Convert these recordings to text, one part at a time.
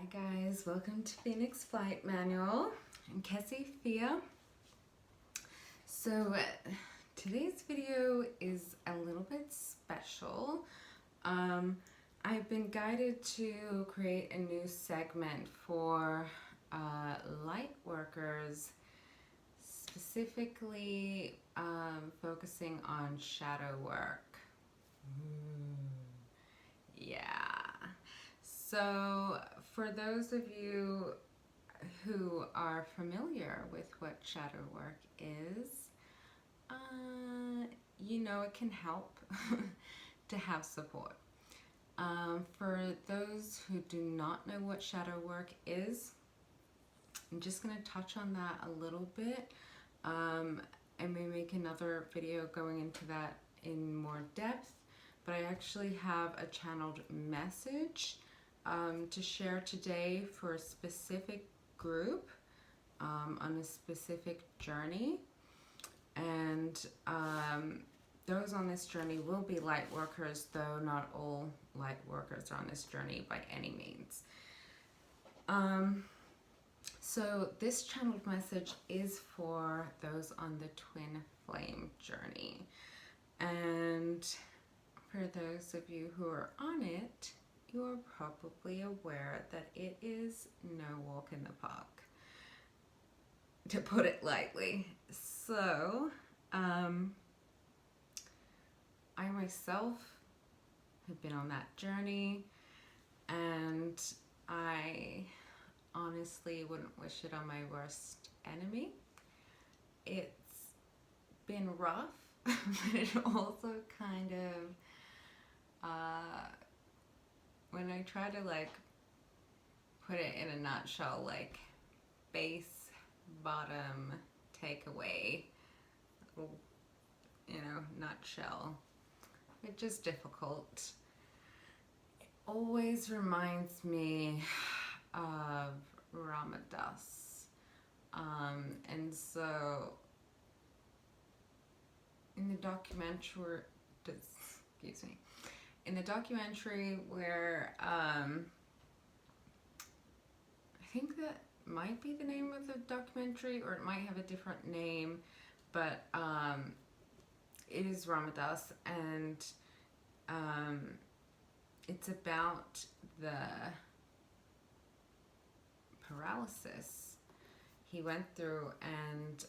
Hi guys, welcome to Phoenix Flight Manual. I'm Cassie Fia. So today's video is a little bit special. I've been guided to create a new segment for Lightworkers, specifically focusing on shadow work. Yeah. So for those of you who are familiar with what shadow work is, you know it can help to have support. For those who do not know what shadow work is, I'm just going to touch on that a little bit. I may make another video going into that in more depth, but I actually have a channeled message to share today for a specific group on a specific journey, and those on this journey will be light workers, though not all light workers are on this journey by any means. So this channeled message is for those on the twin flame journey, and for those of you who are on it, you're probably aware that it is no walk in the park, to put it lightly. So, I myself have been on that journey, and I honestly wouldn't wish it on my worst enemy. It's been rough, but it also kind of, when I try to put it in a nutshell, base, bottom, takeaway, nutshell, it's just difficult. It always reminds me of Ramadas, and so in the documentary, where I think that might be the name of the documentary, or it might have a different name, but it is Ramadas, and it's about the paralysis he went through, and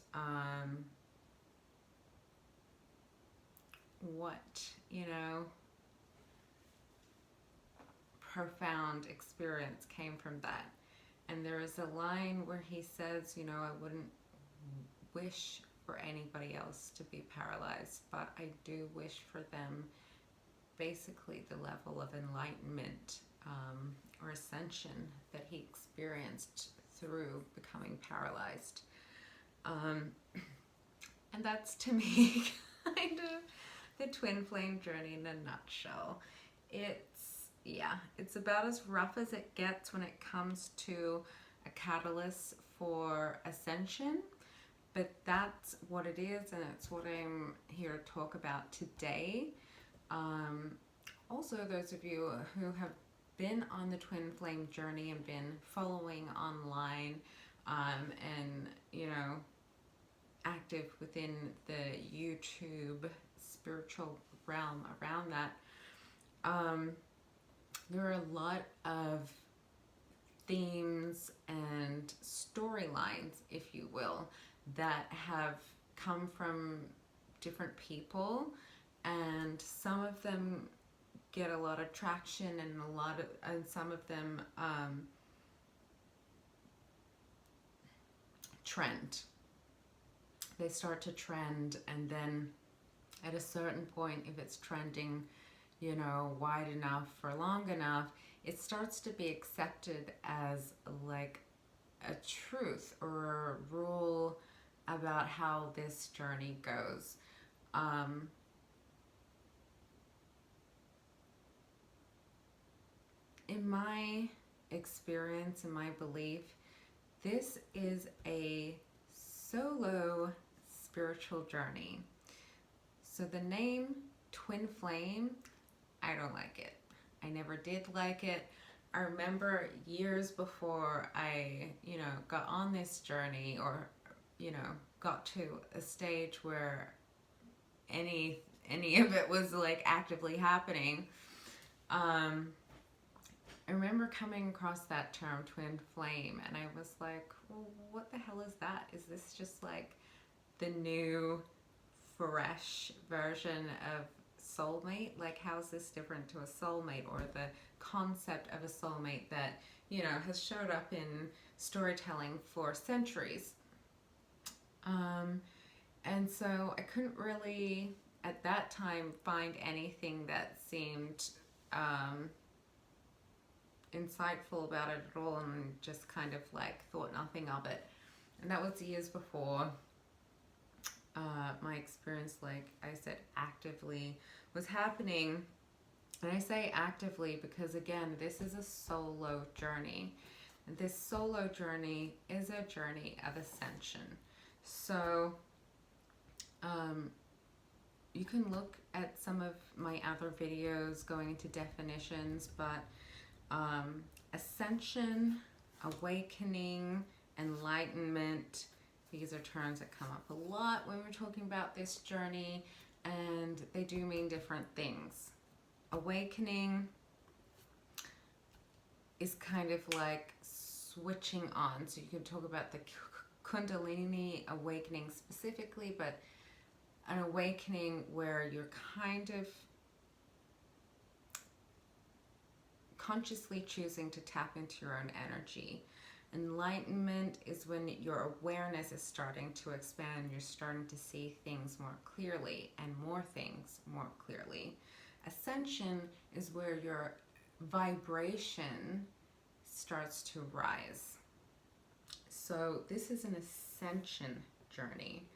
what, profound experience came from that. And there is a line where he says, I wouldn't wish for anybody else to be paralyzed, but I do wish for them basically the level of enlightenment or ascension that he experienced through becoming paralyzed. And that's, to me, kind of the twin flame journey in a nutshell. It's about as rough as it gets when it comes to a catalyst for ascension, but that's what it is, and it's what I'm here to talk about today. Also, those of you who have been on the twin flame journey and been following online, and active within the YouTube spiritual realm around that, there are a lot of themes and storylines, if you will, that have come from different people, and some of them get a lot of traction, and some of them trend. They start to trend, and then at a certain point, if it's trending wide enough for long enough, it starts to be accepted as a truth or a rule about how this journey goes. In my experience and my belief, this is a solo spiritual journey. So the name Twin Flame, I don't like it. I never did like it. I remember years before I, got on this journey, or, got to a stage where any of it was like actively happening. I remember coming across that term twin flame, and I was like, well, what the hell is that? Is this just like the new fresh version of soulmate? Like, how is this different to a soulmate, or the concept of a soulmate that, has showed up in storytelling for centuries? And so I couldn't really, at that time, find anything that seemed insightful about it at all, and just kind of like thought nothing of it. And that was years before my experience, like I said, actively was happening. And I say actively because, again, this is a solo journey. And this solo journey is a journey of ascension. So you can look at some of my other videos going into definitions, but ascension, awakening, enlightenment, these are terms that come up a lot when we're talking about this journey, and they do mean different things. Awakening is kind of like switching on. So you can talk about the Kundalini awakening specifically, but an awakening where you're kind of consciously choosing to tap into your own energy. Enlightenment is when your awareness is starting to expand. You're starting to see things more clearly and more things more clearly. Ascension is where your vibration starts to rise. So this is an ascension journey.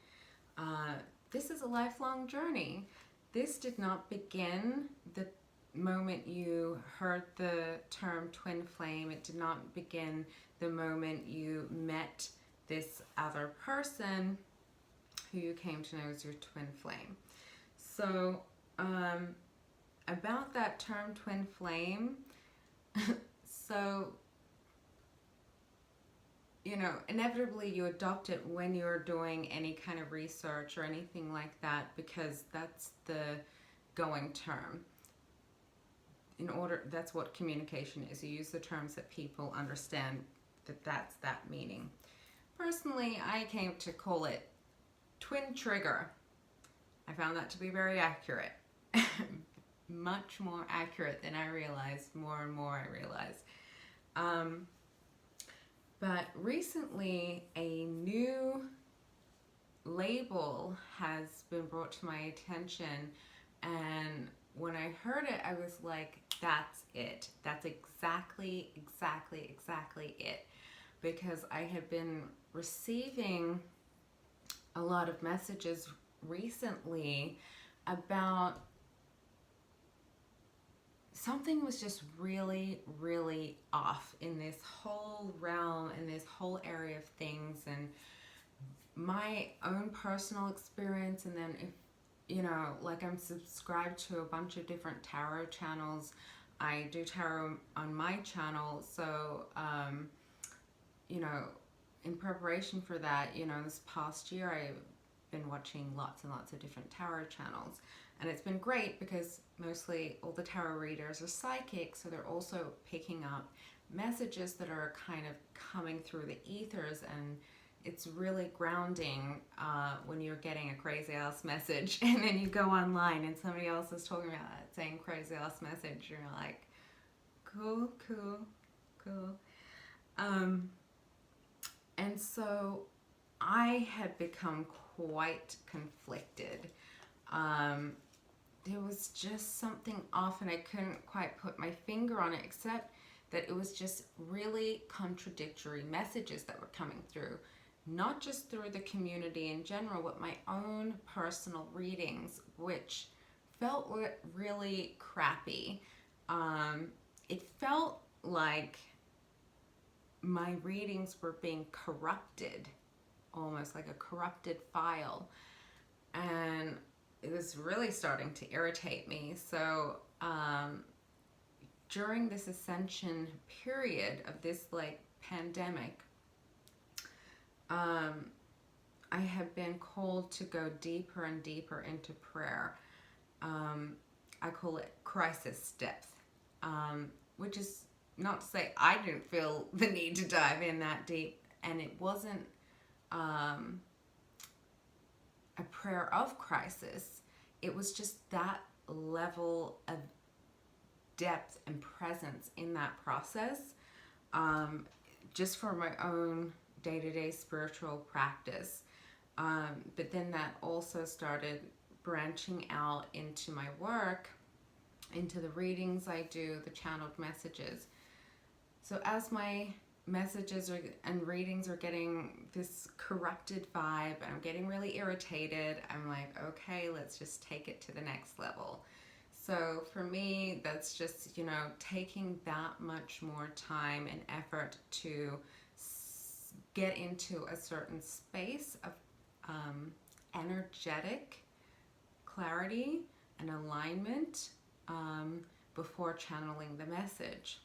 This is a lifelong journey. This did not begin the moment you heard the term twin flame. It did not begin the moment you met this other person who you came to know as your twin flame. So about that term twin flame, so inevitably you adopt it when you're doing any kind of research or anything like that, because that's the going term. That's what communication is. You use the terms that people understand, that's that meaning. Personally, I came to call it twin trigger. I found that to be very accurate. Much more accurate than I realized, more and more I realized. But recently, a new label has been brought to my attention, and when I heard it, I was like, that's it. That's exactly it. Because I had been receiving a lot of messages recently about something was just really, really off in this whole realm, in this whole area of things, and my own personal experience. And then if like, I'm subscribed to a bunch of different tarot channels. I do tarot on my channel, so in preparation for that, this past year I've been watching lots and lots of different tarot channels, and it's been great because mostly all the tarot readers are psychic, so they're also picking up messages that are kind of coming through the ethers, and it's really grounding when you're getting a crazy ass message and then you go online and somebody else is talking about that same crazy ass message. You're like, cool. And so I had become quite conflicted. There was just something off, and I couldn't quite put my finger on it, except that it was just really contradictory messages that were coming through. Not just through the community in general, but my own personal readings, which felt really crappy. It felt like my readings were being corrupted, almost like a corrupted file. And it was really starting to irritate me. So during this ascension period of this like pandemic, I have been called to go deeper and deeper into prayer. I call it crisis depth, which is not to say I didn't feel the need to dive in that deep, and it wasn't a prayer of crisis. It was just that level of depth and presence in that process, just for my own day-to-day spiritual practice. But then that also started branching out into my work, into the readings I do, the channeled messages. So as my messages and readings are getting this corrupted vibe, and I'm getting really irritated, I'm like, okay, let's just take it to the next level. So for me, that's just, taking that much more time and effort to get into a certain space of energetic clarity and alignment before channeling the message.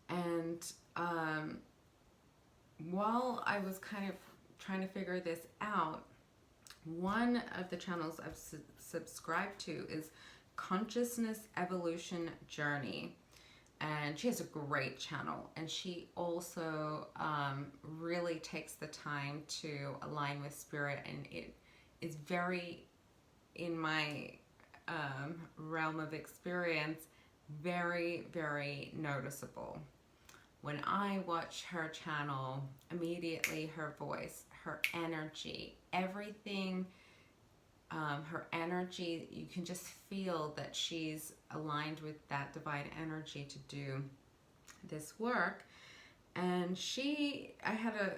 And while I was kind of trying to figure this out, one of the channels I've subscribed to is Consciousness Evolution Journey. And she has a great channel, and she also really takes the time to align with spirit, and it is very, in my realm of experience, very, very noticeable. When I watch her channel, immediately her voice, her energy, everything, her energy, you can just feel that she's aligned with that divine energy to do this work. And I had a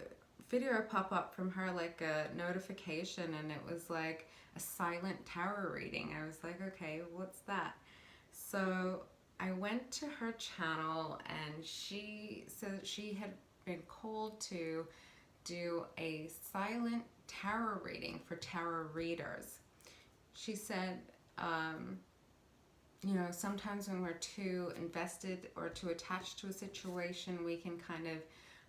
video pop up from her, like a notification, and it was like a silent tarot reading. I was like, okay, what's that? So I went to her channel, and she said she had been called to do a silent tarot reading for tarot readers. She said, sometimes when we're too invested or too attached to a situation, we can kind of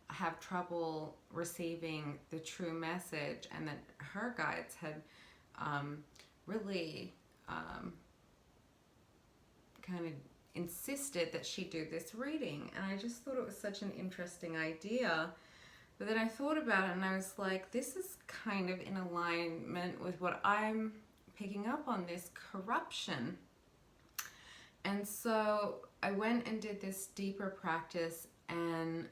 have trouble receiving the true message, and that her guides had really kind of insisted that she do this reading. And I just thought it was such an interesting idea. But then I thought about it, and I was like, this is kind of in alignment with what I'm picking up on, this corruption. And so I went and did this deeper practice, and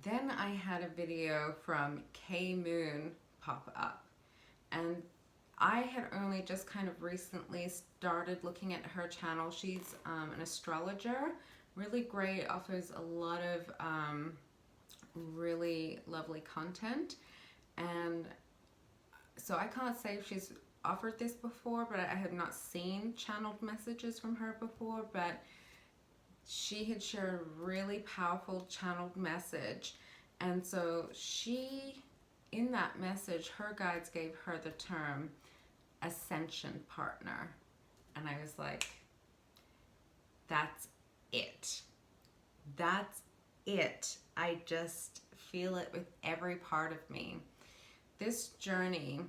then I had a video from K Moon pop up, and I had only just kind of recently started looking at her channel. She's an astrologer, really great, offers a lot of really lovely content. And so I can't say if she's offered this before, but I have not seen channeled messages from her before, but she had shared a really powerful channeled message. And so in that message, her guides gave her the term ascension partner. And I was like, that's it. That's it. I just feel it with every part of me. This journey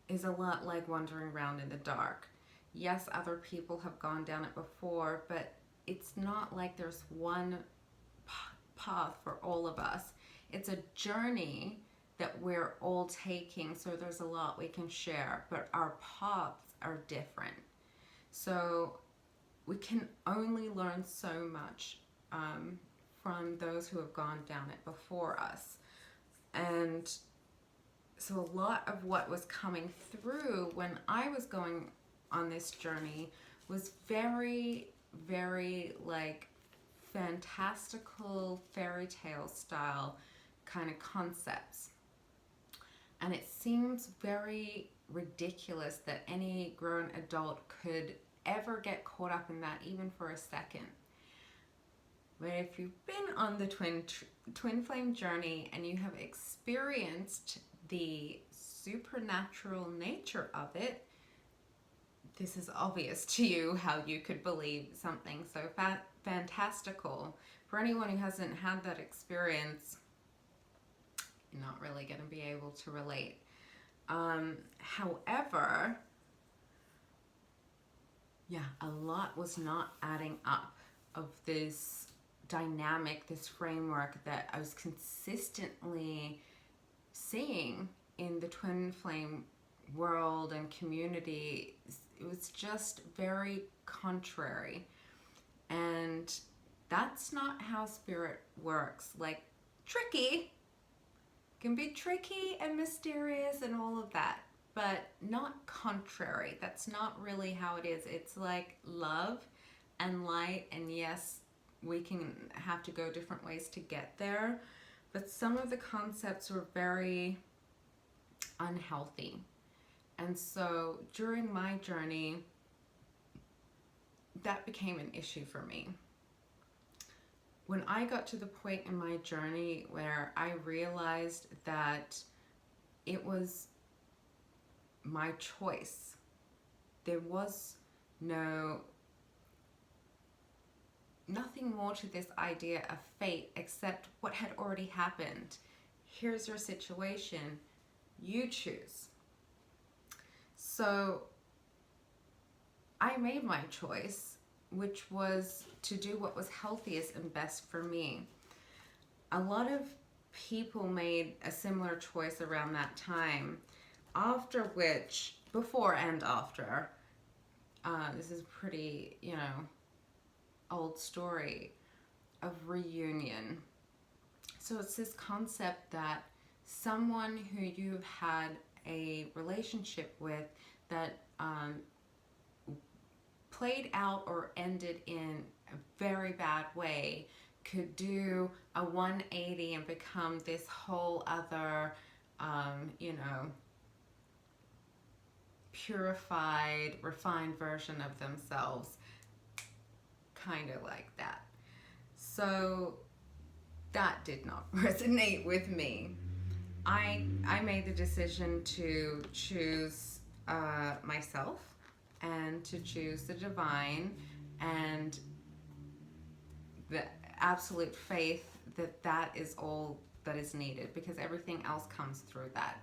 is a lot like wandering around in the dark. Yes, other people have gone down it before, but it's not like there's one path for all of us. It's a journey that we're all taking, so there's a lot we can share, but our paths are different. So we can only learn so much from those who have gone down it before us. And so a lot of what was coming through when I was going on this journey was very, very like fantastical fairy tale style kind of concepts. And it seems very ridiculous that any grown adult could ever get caught up in that, even for a second. But if you've been on the twin flame journey and you have experienced the supernatural nature of it, this is obvious to you how you could believe something so fantastical. For anyone who hasn't had that experience, you're not really going to be able to relate. However, yeah, a lot was not adding up of this dynamic, this framework that I was consistently seeing in the twin flame world and community. It was just very contrary. And that's not how spirit works. Like, tricky, can be tricky and mysterious and all of that, but not contrary. That's not really how it is. It's like love and light, and yes, we can have to go different ways to get there, but some of the concepts were very unhealthy. And so during my journey, that became an issue for me. When I got to the point in my journey where I realized that it was my choice, there was nothing more to this idea of fate except what had already happened. Here's your situation, you choose. So I made my choice, which was to do what was healthiest and best for me. A lot of people made a similar choice around that time, after which, before and after, this is pretty, old story of reunion. So it's this concept that someone who you've had a relationship with that played out or ended in a very bad way could do a 180 and become this whole other, purified, refined version of themselves, kind of like that. So that did not resonate with me. I made the decision to choose myself and to choose the divine and the absolute faith that that is all that is needed, because everything else comes through that.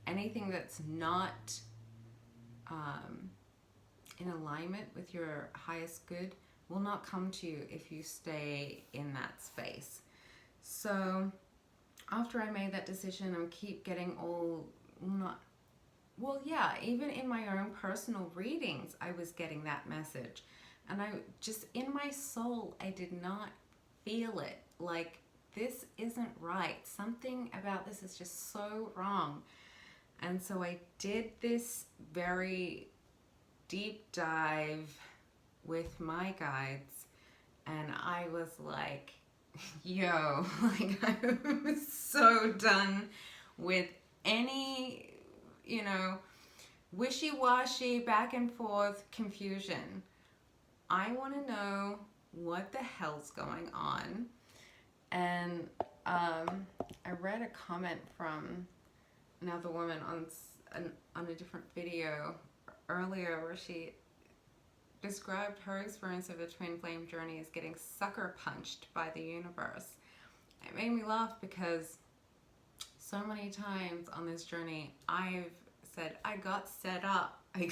Anything that's not in alignment with your highest good will not come to you if you stay in that space. So after I made that decision and keep getting even in my own personal readings, I was getting that message. And I just, in my soul, I did not feel it. Like, this isn't right. Something about this is just so wrong. And so I did this very deep dive with my guides, and I was like, yo, like, I'm so done with any, wishy-washy, back and forth confusion. I want to know what the hell's going on. And I read a comment from another woman on a different video earlier where she described her experience of a twin flame journey as getting sucker punched by the universe. It made me laugh because so many times on this journey I've said, I got set up by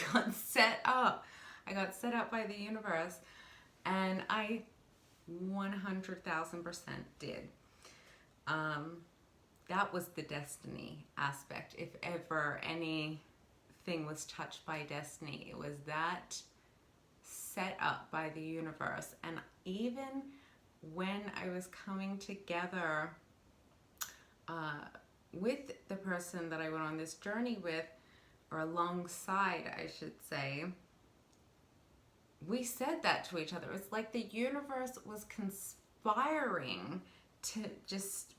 the universe, and I 100,000% did. That was the destiny aspect. If ever anything was touched by destiny, it was that set up by the universe. And even when I was coming together with the person that I went on this journey with, or alongside, I should say, we said that to each other. It's like the universe was conspiring to just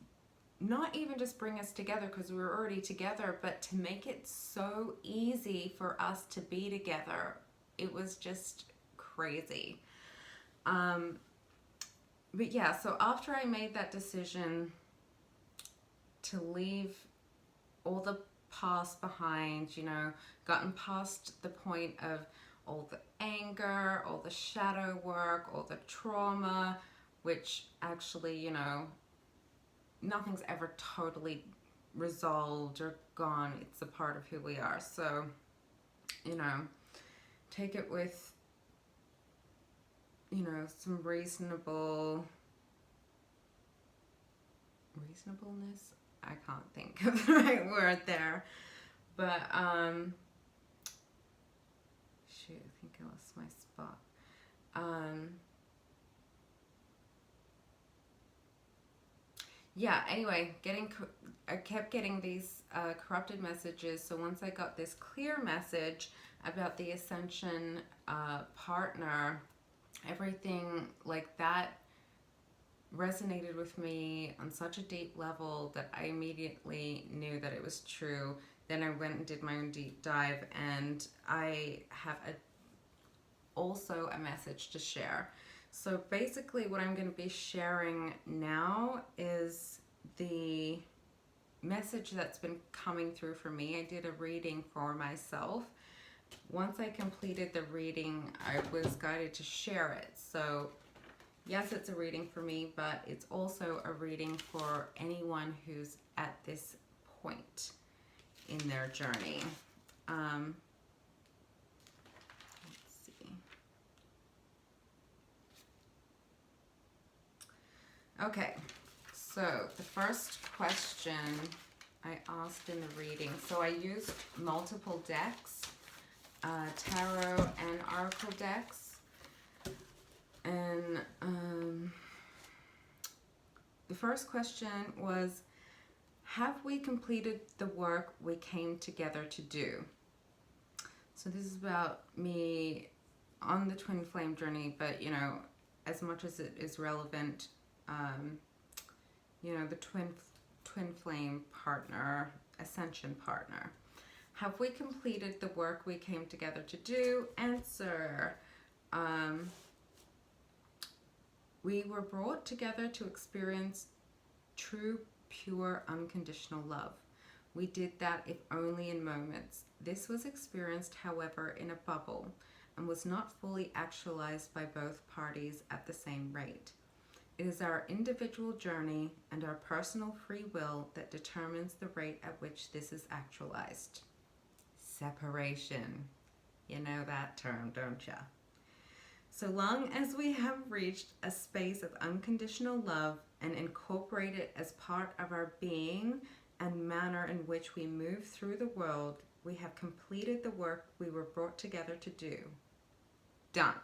not even just bring us together because we were already together, but to make it so easy for us to be together. It was just crazy. But yeah, so after I made that decision to leave all the past behind, you know, gotten past the point of all the anger, all the shadow work, all the trauma, which actually, you know, nothing's ever totally resolved or gone. It's a part of who we are. So, you know, take it with, you know, some reasonableness. I can't think of the right word there. But, shoot, I think I lost my spot. Yeah, anyway, I kept getting these corrupted messages. So once I got this clear message about the ascension partner, everything like that resonated with me on such a deep level that I immediately knew that it was true. Then I went and did my own deep dive, and I have also a message to share. So basically what I'm going to be sharing now is the message that's been coming through for me. I did a reading for myself. Once I completed the reading, I was guided to share it. So yes, it's a reading for me, but it's also a reading for anyone who's at this point in their journey. Okay, so the first question I asked in the reading, so I used multiple decks, tarot and oracle decks, and the first question was, have we completed the work we came together to do? So this is about me on the twin flame journey, but you know, as much as it is relevant, you know, the twin flame partner, ascension partner. Have we completed the work we came together to do? Answer. We were brought together to experience true, pure, unconditional love. We did that, if only in moments. This was experienced, however, in a bubble, and was not fully actualized by both parties at the same rate. It is our individual journey and our personal free will that determines the rate at which this is actualized. Separation. You know that term, don't ya? So long as we have reached a space of unconditional love and incorporate it as part of our being and manner in which we move through the world, we have completed the work we were brought together to do. Done.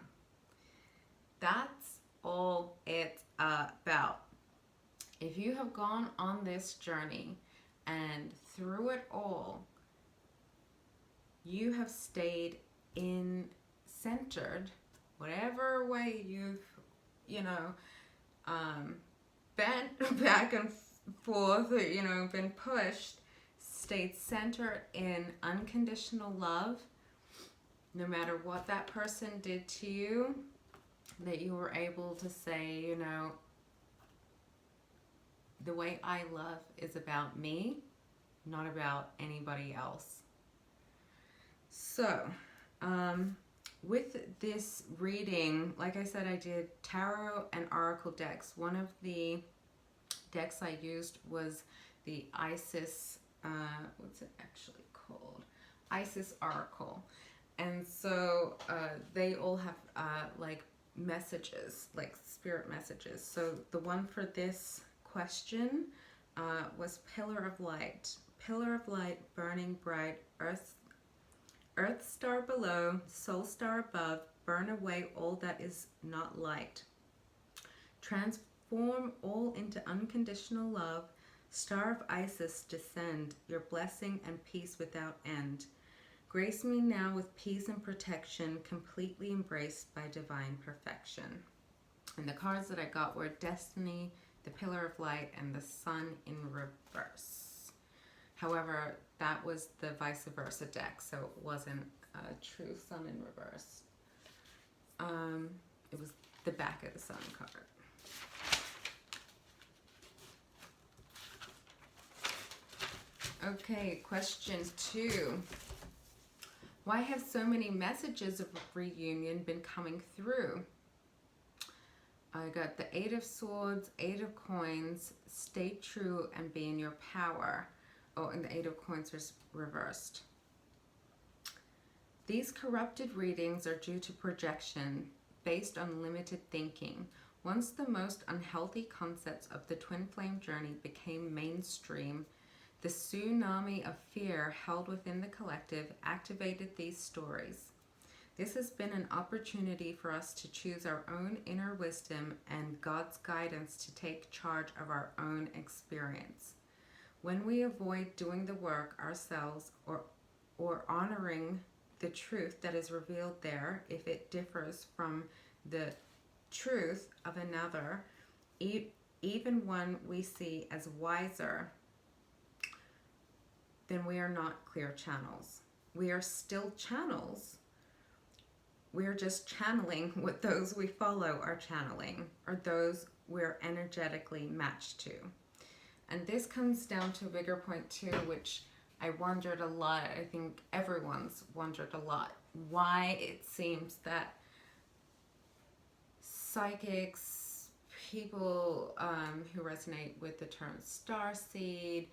That's all it's about. If you have gone on this journey and through it all, you have stayed in centered, whatever way you've, you know, bent back and forth, or, you know, been pushed, stayed centered in unconditional love, no matter what that person did to you, that you were able to say, you know, the way I love is about me, not about anybody else. So, with this reading, like I said, I did tarot and oracle decks. One of the decks I used was the Isis, what's it actually called? Isis Oracle. And so they all have like messages, like spirit messages. So the one for this question was Pillar of Light. Pillar of light, burning bright, earth star below, soul star above, burn away all that is not light. Transform all into unconditional love. Star of Isis, descend, your blessing and peace without end. Grace me now with peace and protection, completely embraced by divine perfection. And the cards that I got were Destiny, the Pillar of Light, and the Sun in reverse. However, that was the vice versa deck, so it wasn't a true Sun in reverse. It was the back of the Sun card. Okay, question 2. Why have so many messages of reunion been coming through? I got the 8 of Swords, 8 of Coins, stay true and be in your power. Oh, and the 8 of Coins is reversed. These corrupted readings are due to projection based on limited thinking. Once the most unhealthy concepts of the twin flame journey became mainstream, the tsunami of fear held within the collective activated these stories. This has been an opportunity for us to choose our own inner wisdom and God's guidance to take charge of our own experience. When we avoid doing the work ourselves or honoring the truth that is revealed there, if it differs from the truth of another, even one we see as wiser, then we are not clear channels. We are still channels. We're just channeling what those we follow are channeling, or those we're energetically matched to. And this comes down to a bigger point too, which I wondered a lot. I think everyone's wondered a lot. Why it seems that psychics, people who resonate with the term starseed,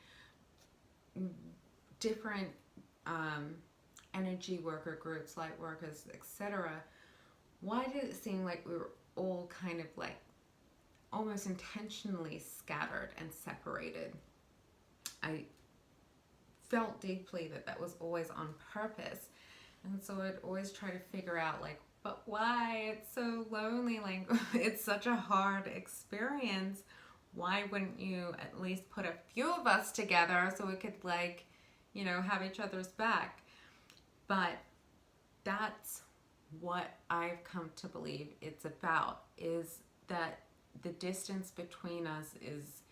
different energy worker groups, light workers, etc. Why did it seem like we were all kind of like almost intentionally scattered and separated? I felt deeply that that was always on purpose, and so I'd always try to figure out like, but why? It's so lonely, like it's such a hard experience. Why wouldn't you at least put a few of us together so we could like, you know, have each other's back? But that's what I've come to believe it's about, is that the distance between us is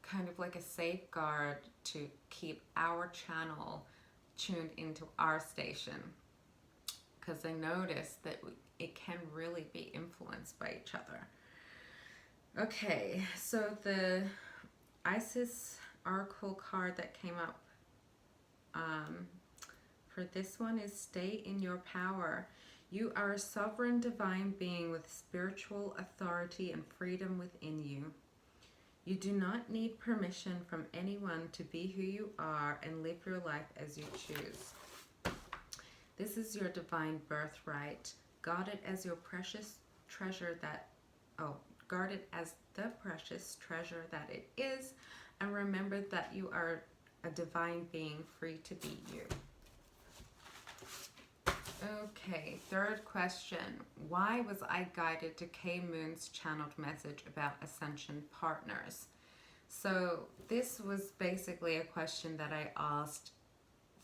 kind of like a safeguard to keep our channel tuned into our station, because I noticed that it can really be influenced by each other. Okay, so the Isis Oracle card that came up for this one is stay in your power. You are a sovereign divine being with spiritual authority and freedom within you. You do not need permission from anyone to be who you are and live your life as you choose. This is your divine birthright. Guard it as your precious treasure guard it as the precious treasure that it is, and remember that you are a divine being free to be you. Okay, third question. Why was I guided to K Moon's channeled message about ascension partners? So this was basically a question that I asked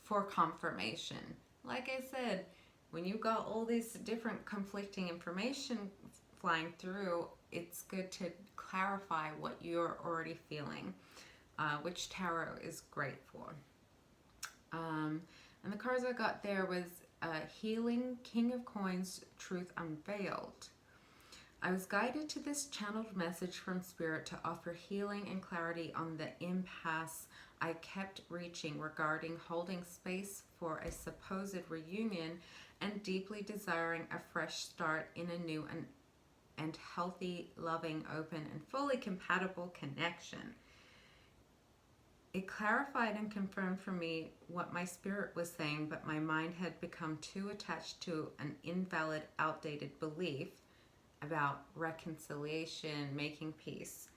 for confirmation. Like I said, when you got all these different conflicting information flying through, it's good to clarify what you're already feeling, which tarot is great for. And the cards I got there was Healing, King of Coins, Truth Unveiled. I was guided to this channeled message from Spirit to offer healing and clarity on the impasse I kept reaching regarding holding space for a supposed reunion and deeply desiring a fresh start in a new and healthy, loving, open, and fully compatible connection. It clarified and confirmed for me what my spirit was saying, but my mind had become too attached to an invalid, outdated belief about reconciliation, making peace.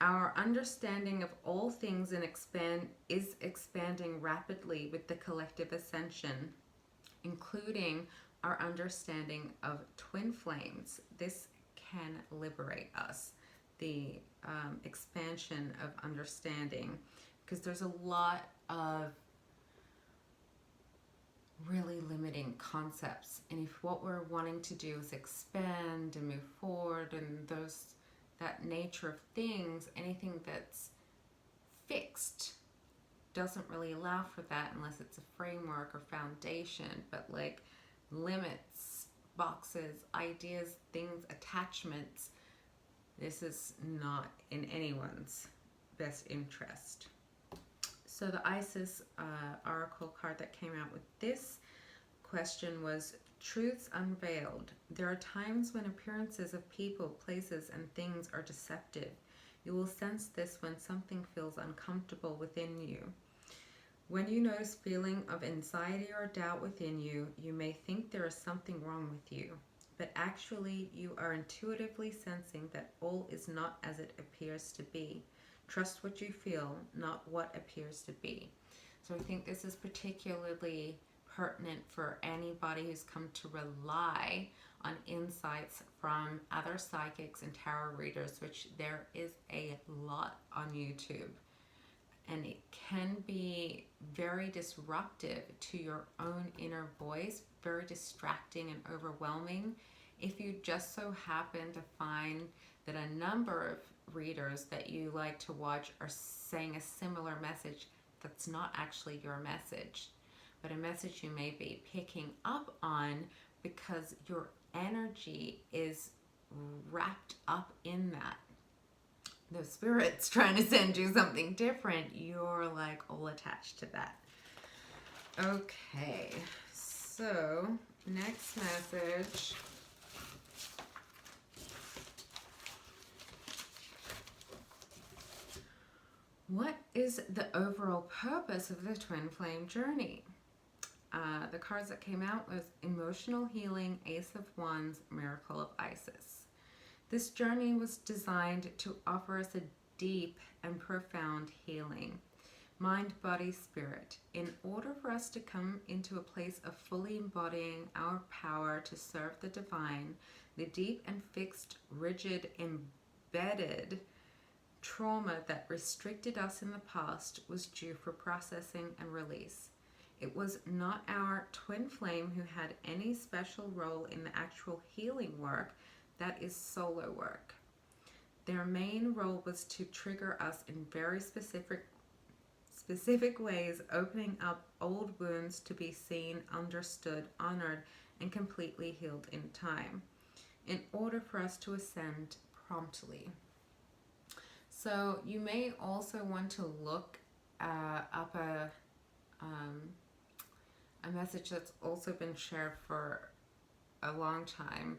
Our understanding of all things is expanding rapidly with the collective ascension, including our understanding of twin flames. This can liberate us, the expansion of understanding, because there's a lot of really limiting concepts, and if what we're wanting to do is expand and move forward, and that nature of things, anything that's fixed doesn't really allow for that unless it's a framework or foundation. But like limits, boxes, ideas, things, attachments, This is not in anyone's best interest. So the Isis Oracle card that came out with this question was Truths Unveiled. There are times when appearances of people, places, and things are deceptive. You will sense this when something feels uncomfortable within you. When you notice feeling of anxiety or doubt within you, you may think there is something wrong with you, but actually you are intuitively sensing that all is not as it appears to be. Trust what you feel, not what appears to be. So I think this is particularly pertinent for anybody who's come to rely on insights from other psychics and tarot readers, which there is a lot on YouTube. And it can be very disruptive to your own inner voice, very distracting and overwhelming if you just so happen to find that a number of readers that you like to watch are saying a similar message that's not actually your message, but a message you may be picking up on because your energy is wrapped up in that. The spirit's trying to send you something different, you're like all attached to that. Okay, so next message. What is the overall purpose of the twin flame journey? The cards that came out was Emotional Healing, Ace of Wands, Miracle of Isis. This journey was designed to offer us a deep and profound healing, mind, body, spirit, in order for us to come into a place of fully embodying our power to serve the divine. The deep and fixed, rigid, embedded trauma that restricted us in the past was due for processing and release. It was not our twin flame who had any special role in the actual healing work. That is solo work. Their main role was to trigger us in very specific ways, opening up old wounds to be seen, understood, honored, and completely healed in time, in order for us to ascend promptly. So you may also want to look up a message that's also been shared for a long time,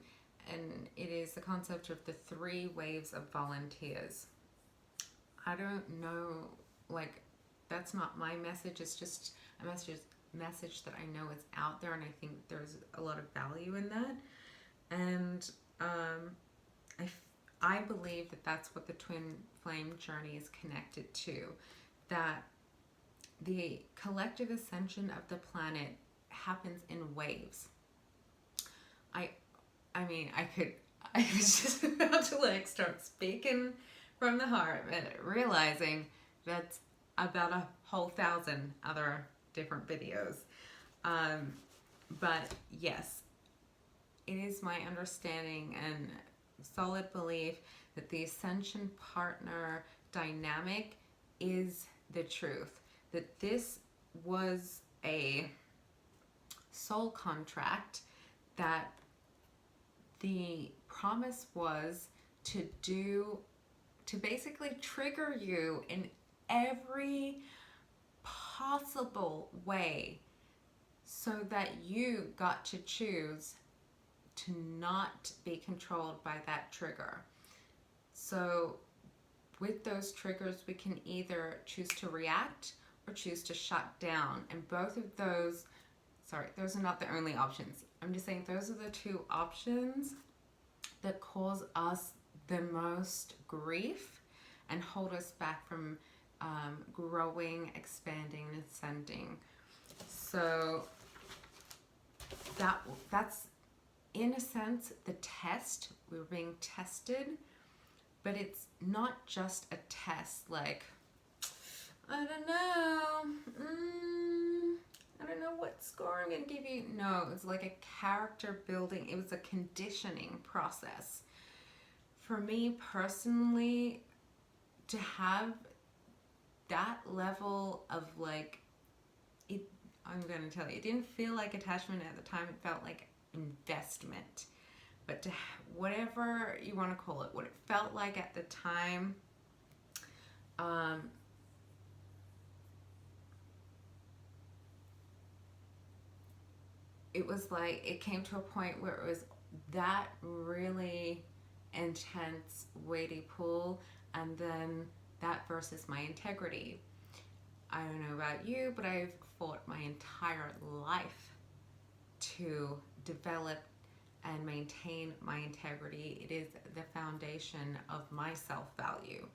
and it is the concept of the 3 waves of volunteers. I don't know, like, that's not my message, it's just a message that I know is out there, and I think there's a lot of value in that. And I believe that that's what the twin flame journey is connected to, that the collective ascension of the planet happens in waves. I mean, I was just about to like start speaking from the heart, but realizing that's about a whole 1,000 other different videos. But yes, it is my understanding and solid belief that the ascension partner dynamic is the truth, that this was a soul contract, that the promise was to basically trigger you in every possible way so that you got to choose to not be controlled by that trigger. So with those triggers, we can either choose to react or choose to shut down. And both of those, those are not the only options. I'm just saying those are the 2 options that cause us the most grief and hold us back from growing, expanding, and ascending. So that's, in a sense, the test. We're being tested, but it's not just a test like, I don't know what score I'm going to give you. No, it's like a character building. It was a conditioning process. For me personally, to have that level of like, I'm going to tell you, it didn't feel like attachment at the time. It felt like investment. but to whatever you want to call it, what it felt like at the time, it was like it came to a point where it was that really intense weighty pull, and then that versus my integrity. I don't know about you, but I've fought my entire life to develop and maintain my integrity. It is the foundation of my self-value.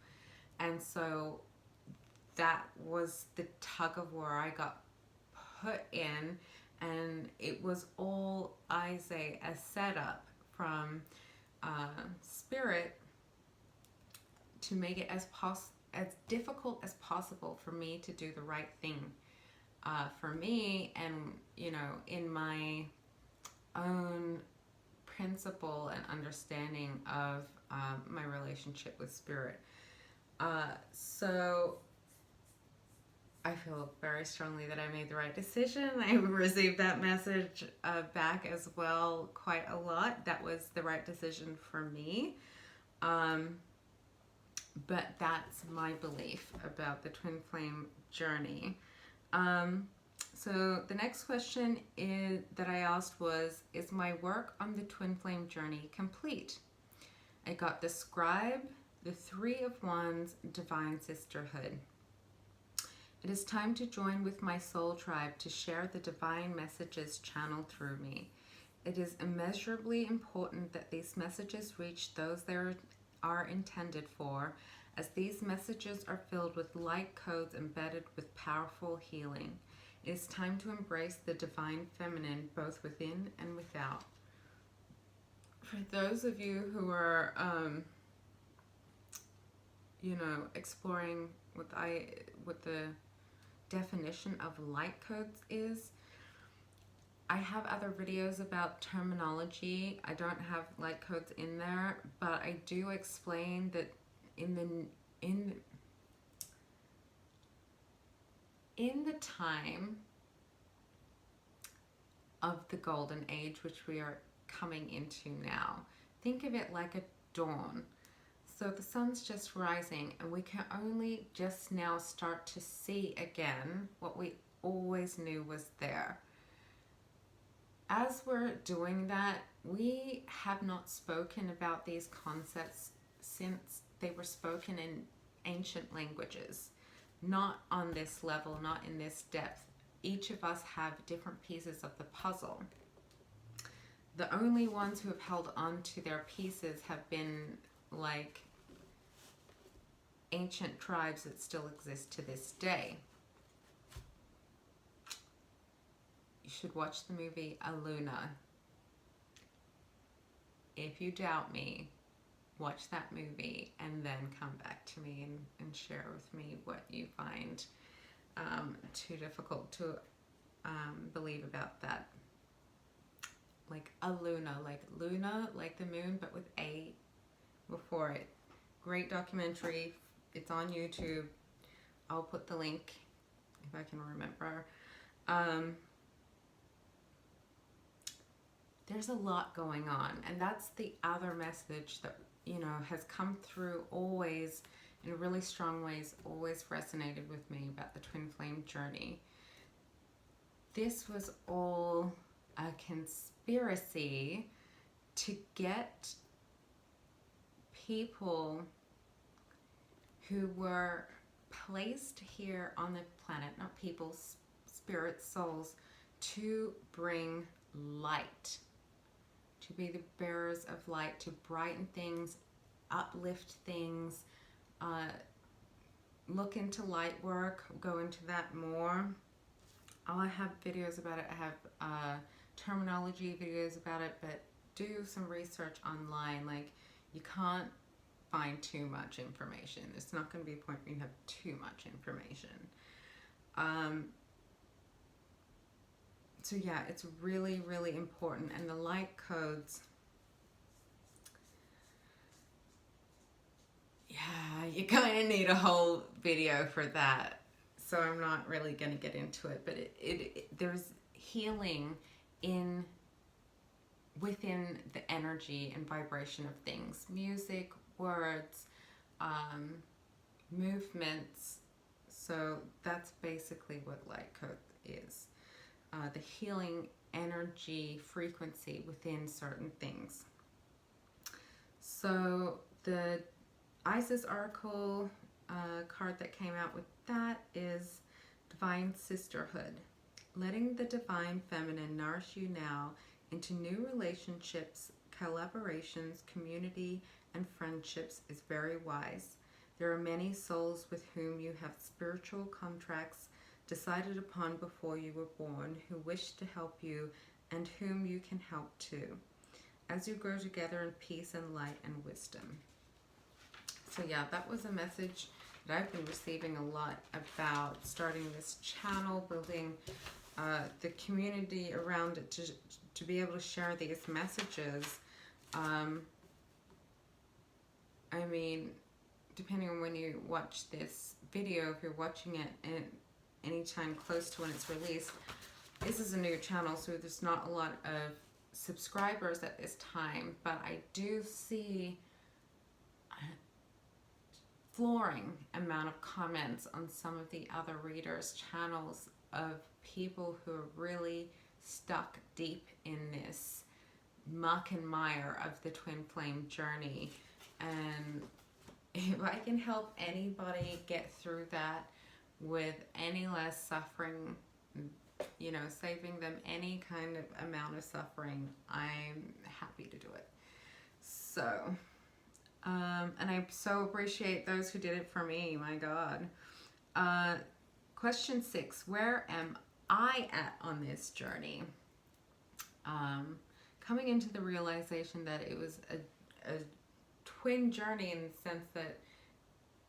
And so that was the tug of war I got put in, and it was all, I say, a setup from spirit to make it as difficult as possible for me to do the right thing for me, and in my own principle and understanding of my relationship with spirit. So I feel very strongly that I made the right decision. I received that message back as well quite a lot. That was the right decision for me. But that's my belief about the twin flame journey. So the next question that I asked was, is my work on the twin flame journey complete? I got the scribe, the 3 of Wands, divine sisterhood. It is time to join with my soul tribe to share the divine messages channeled through me. It is immeasurably important that these messages reach those they are intended for, as these messages are filled with light codes embedded with powerful healing. It is time to embrace the divine feminine both within and without. For those of you who are, exploring what the definition of light codes is, I have other videos about terminology. I don't have light codes in there, but I do explain that in the time of the golden age, which we are coming into now, think of it like a dawn. So the sun's just rising, and we can only just now start to see again what we always knew was there. As we're doing that, we have not spoken about these concepts since they were spoken in ancient languages. Not on this level, not in this depth. Each of us have different pieces of the puzzle. The only ones who have held on to their pieces have been like ancient tribes that still exist to this day. You should watch the movie Aluna. If you doubt me, watch that movie and then come back to me and share with me what you find too difficult to believe about that. Like Aluna, like Luna, like the moon, but with A before it. Great documentary. It's on YouTube. I'll put the link if I can remember. There's a lot going on, and that's the other message that has come through always in really strong ways, always resonated with me about the twin flame journey. This was all a conspiracy to get people who were placed here on the planet, not people, spirits, souls, to bring light, to be the bearers of light, to brighten things, uplift things, look into light work, go into that more. I have videos about it. I have terminology videos about it, but do some research online. Like, you can't find too much information. It's not going to be a point where you have too much information. So yeah, it's really, really important. And the light codes, yeah, you kind of need a whole video for that. So I'm not really going to get into it, but there's healing in within the energy and vibration of things. Music, words, movements. So that's basically what light code is. The healing energy frequency within certain things. So the Isis Oracle card that came out with that is Divine Sisterhood. Letting the divine feminine nourish you now into new relationships, collaborations, community, and friendships is very wise. There are many souls with whom you have spiritual contracts decided upon before you were born who wish to help you and whom you can help too, as you grow together in peace and light and wisdom. So yeah, that was a message that I've been receiving a lot about starting this channel, building the community around it to be able to share these messages. I mean, depending on when you watch this video, if you're watching it at any time close to when it's released, this is a new channel, so there's not a lot of subscribers at this time, but I do see flooring amount of comments on some of the other readers' channels of people who are really stuck deep in this muck and mire of the twin flame journey. And if I can help anybody get through that with any less suffering, you know, saving them any kind of amount of suffering, I'm happy to do it. So, and I so appreciate those who did it for me, my God. Question 6, where am I at on this journey? Coming into the realization that it was a twin journey in the sense that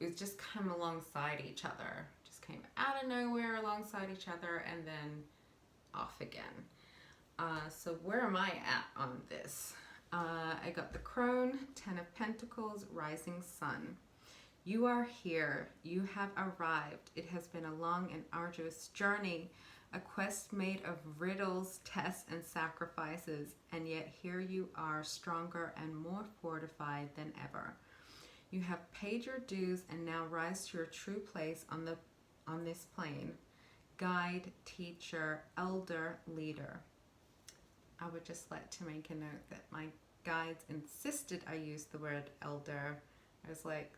it was just come alongside each other. Just came out of nowhere alongside each other and then off again. So where am I at on this? I got the Crone, 10 of Pentacles, Rising Sun. You are here. You have arrived. It has been a long and arduous journey, a quest made of riddles, tests, and sacrifices, and yet here you are, stronger and more fortified than ever. You have paid your dues and now rise to your true place on this plane. Guide, teacher, elder, leader. I would just like to make a note that my guides insisted I use the word elder. I was like,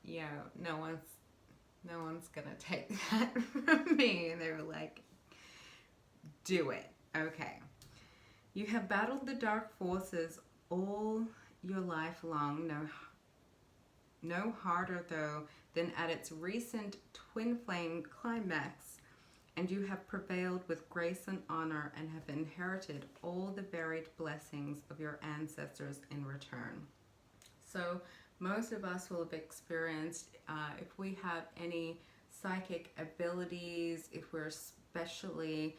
yeah, no one's gonna take that from me. And they were like, do it. Okay. You have battled the dark forces all your life long. No harder though than at its recent twin flame climax, and you have prevailed with grace and honor and have inherited all the varied blessings of your ancestors in return. So most of us will have experienced, if we have any psychic abilities, if we're especially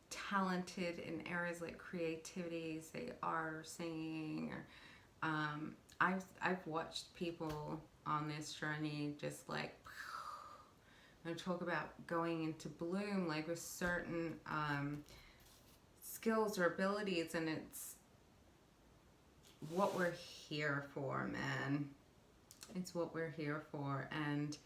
talented in areas like creativity, say art or singing, or I've watched people on this journey just like, and talk about going into bloom, like with certain skills or abilities, and it's what we're here for, man. It's what we're here for. And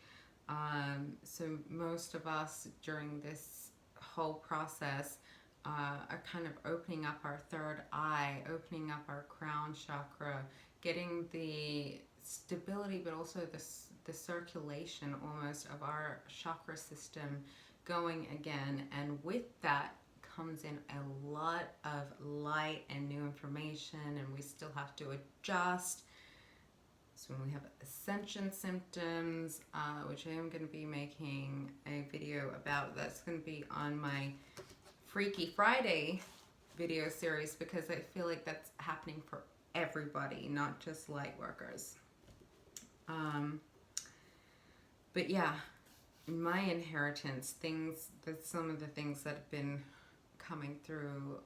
so most of us during this whole process are kind of opening up our third eye, opening up our crown chakra, getting the stability, but also the circulation almost of our chakra system going again. And with that comes in a lot of light and new information, and we still have to adjust. So when we have ascension symptoms, which I am going to be making a video about, that's going to be on my Freaky Friday video series, because I feel like that's happening for everybody, not just light workers. But yeah, in my inheritance, that's some of the things that have been coming through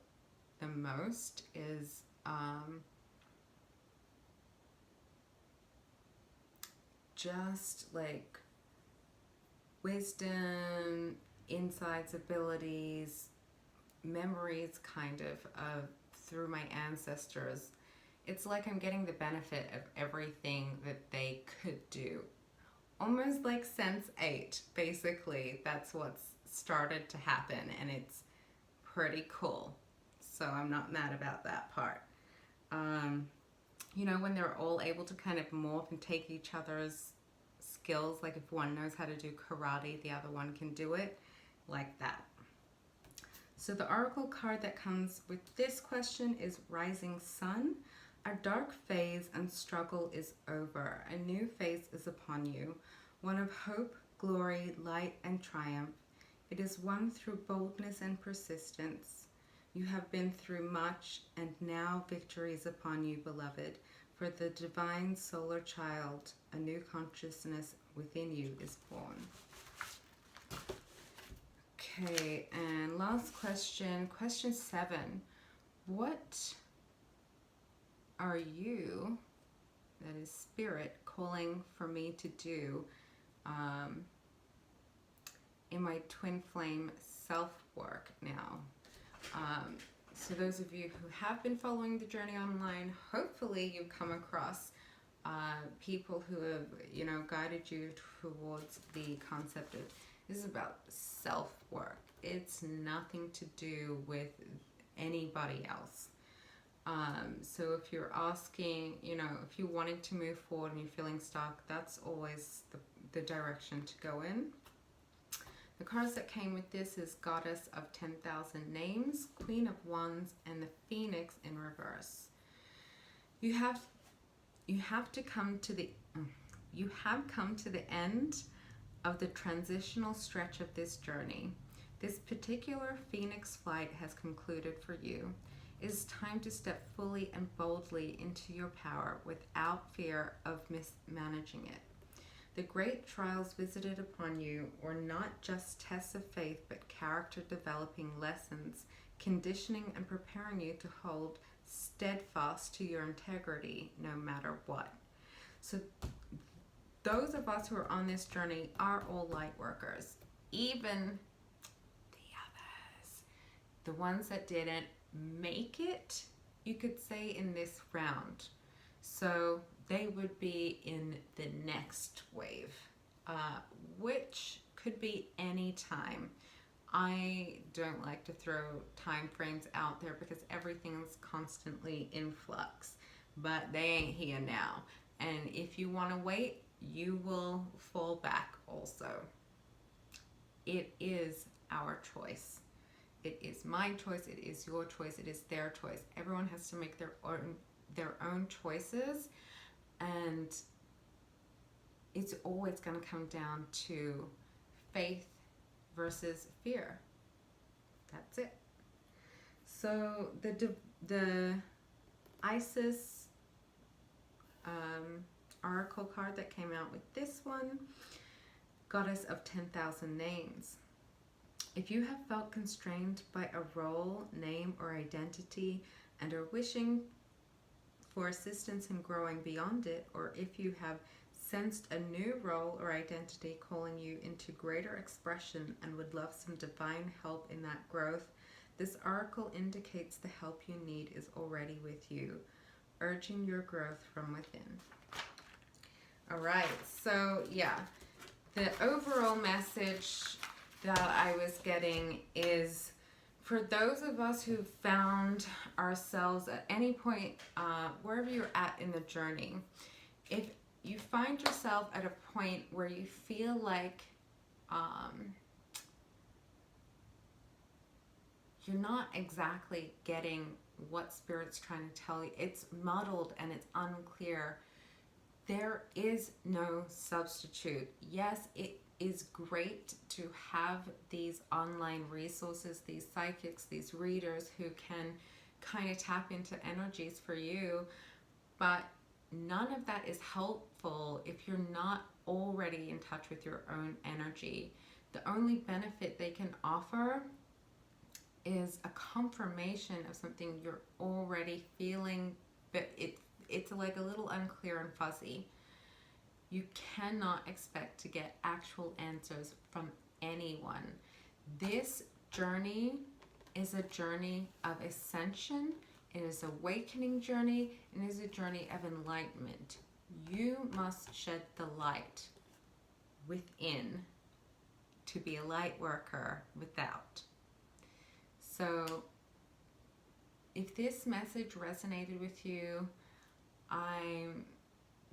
the most is just like wisdom, insights, abilities, memories kind of through my ancestors. It's like I'm getting the benefit of everything that they could do. Almost like Sense 8, basically. That's what's started to happen, and it's pretty cool. So I'm not mad about that part. You know, when they're all able to kind of morph and take each other's skills, like if one knows how to do karate, the other one can do it, like that. So the oracle card that comes with this question is Rising Sun. A dark phase and struggle is over. A new phase is upon you, one of hope, glory, light, and triumph. It is won through boldness and persistence. You have been through much, and now victory is upon you, beloved. For the divine solar child, a new consciousness within you is born. Okay, and last question, question 7. What are you, that is spirit, calling for me to do in my twin flame self-work now? So those of you who have been following the journey online, hopefully you've come across people who have, you know, guided you towards the concept of, this is about self-work. It's nothing to do with anybody else. So if you're asking, you know, if you're wanting to move forward and you're feeling stuck, that's always the direction to go in. The cards that came with this is Goddess of 10,000 Names, Queen of Wands, and the Phoenix in reverse. You have come to the end of the transitional stretch of this journey. This particular Phoenix flight has concluded for you. It is time to step fully and boldly into your power without fear of mismanaging it. The great trials visited upon you were not just tests of faith, but character developing lessons, conditioning and preparing you to hold steadfast to your integrity no matter what. So those of us who are on this journey are all light workers. Even the others, the ones that didn't make it, you could say, in this round. So they would be in the next wave, which could be any time. I don't like to throw time frames out there because everything's constantly in flux, but they ain't here now. And if you want to wait, you will fall back also. It is our choice. It is my choice. It is your choice. It is their choice. Everyone has to make their own choices, and it's always going to come down to faith versus fear. That's it. So the Isis oracle card that came out with this one, Goddess of 10,000 Names. If you have felt constrained by a role, name, or identity and are wishing for assistance in growing beyond it, or if you have sensed a new role or identity calling you into greater expression and would love some divine help in that growth, this oracle indicates the help you need is already with you, urging your growth from within. All right, so yeah, the overall message that I was getting is, for those of us who found ourselves at any point, wherever you're at in the journey, if you find yourself at a point where you feel like you're not exactly getting what Spirit's trying to tell you, it's muddled and it's unclear, there is no substitute. Yes, it is great to have these online resources, these psychics, these readers who can kind of tap into energies for you, but none of that is helpful if you're not already in touch with your own energy. The only benefit they can offer is a confirmation of something you're already feeling, but it's like a little unclear and fuzzy. You cannot expect to get actual answers from anyone. This journey is a journey of ascension. It is an awakening journey, and it is a journey of enlightenment. You must shed the light within to be a light worker without. So if this message resonated with you, I'm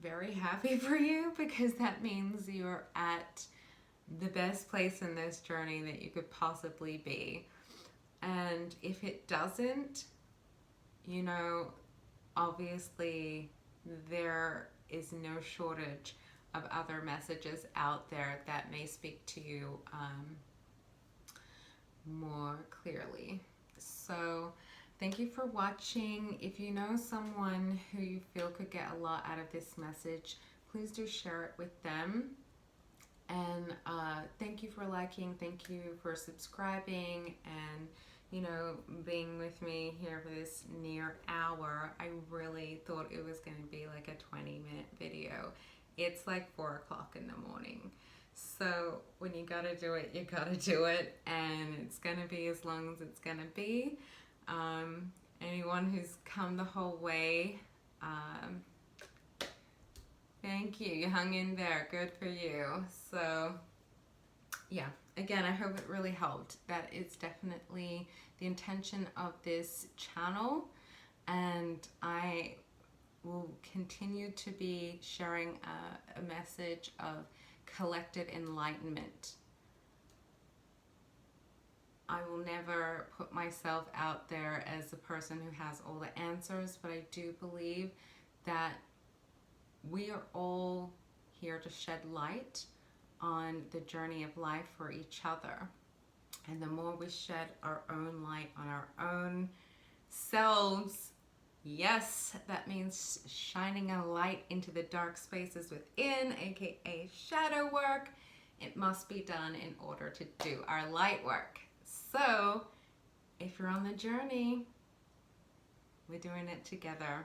very happy for you, because that means you're at the best place in this journey that you could possibly be. And if it doesn't, you know, obviously there is no shortage of other messages out there that may speak to you more clearly. So thank you for watching. If you know someone who you feel could get a lot out of this message, please do share it with them. And thank you for liking, thank you for subscribing, and you know, being with me here for this near hour. I really thought it was going to be like a 20-minute video. It's like 4 o'clock in the morning. So when you gotta do it, you gotta do it, and it's gonna be as long as it's gonna be. Anyone who's come the whole way, thank you. You hung in there. Good for you. So yeah, again, I hope it really helped. That is definitely the intention of this channel, and I will continue to be sharing a message of collective enlightenment. I will never put myself out there as a person who has all the answers, but I do believe that we are all here to shed light on the journey of life for each other. And the more we shed our own light on our own selves, yes, that means shining a light into the dark spaces within, aka shadow work. It must be done in order to do our light work. So if you're on the journey, we're doing it together.